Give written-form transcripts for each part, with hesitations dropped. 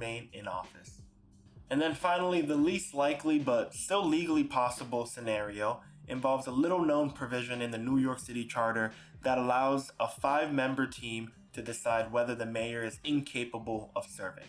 remain in office. And then finally, the least likely but still legally possible scenario involves a little known provision in the New York City Charter that allows a 5-member team to decide whether the mayor is incapable of serving.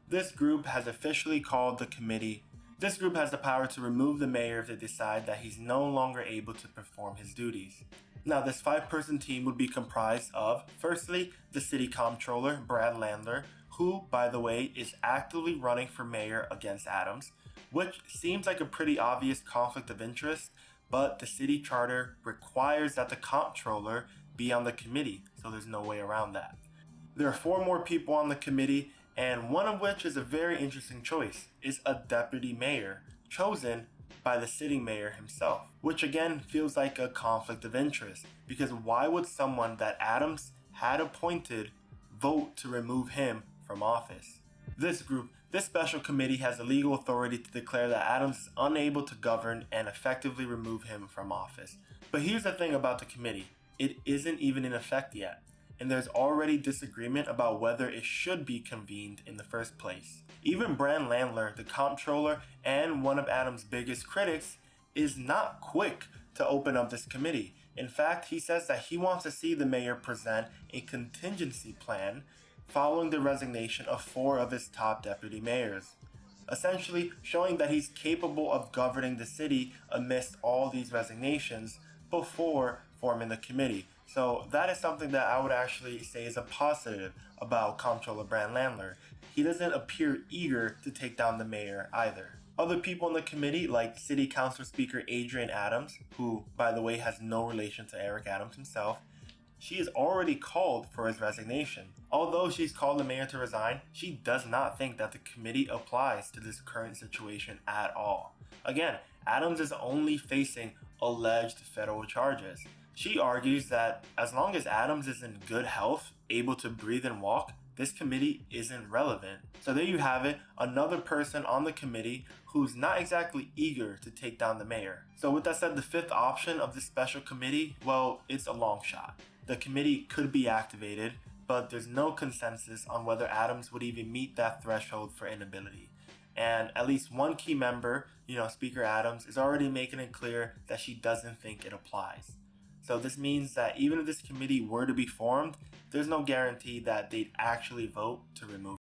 This group has officially called the committee. This group has the power to remove the mayor if they decide that he's no longer able to perform his duties. Now, this 5-person team would be comprised of, firstly, the city comptroller, Brad Landler, who, by the way, is actively running for mayor against Adams, which seems like a pretty obvious conflict of interest, but the city charter requires that the comptroller be on the committee, so there's no way around that. There are 4 more people on the committee, and one of which is a very interesting choice, is a deputy mayor, chosen by the sitting mayor himself, which again feels like a conflict of interest, because why would someone that Adams had appointed vote to remove him from office? This special committee has the legal authority to declare that Adams is unable to govern and effectively remove him from office. But here's the thing about the committee, it isn't even in effect yet, and there's already disagreement about whether it should be convened in the first place. Even Brad Landler, the comptroller and one of Adams' biggest critics, is not quick to open up this committee. In fact, he says that he wants to see the mayor present a contingency plan following the resignation of 4 of his top deputy mayors, essentially showing that he's capable of governing the city amidst all these resignations before forming the committee. So that is something that I would actually say is a positive about Comptroller Brad Landler. He doesn't appear eager to take down the mayor either. Other people in the committee, like City Council Speaker Adrienne Adams, who, by the way, has no relation to Eric Adams himself, she has already called for his resignation. Although she's called the mayor to resign, she does not think that the committee applies to this current situation at all. Again, Adams is only facing alleged federal charges. She argues that as long as Adams is in good health, able to breathe and walk, this committee isn't relevant. So there you have it, another person on the committee who's not exactly eager to take down the mayor. So with that said, the 5th option of this special committee, well, it's a long shot. The committee could be activated, but there's no consensus on whether Adams would even meet that threshold for inability. And at least one key member, Speaker Adams, is already making it clear that she doesn't think it applies. So this means that even if this committee were to be formed, there's no guarantee that they'd actually vote to remove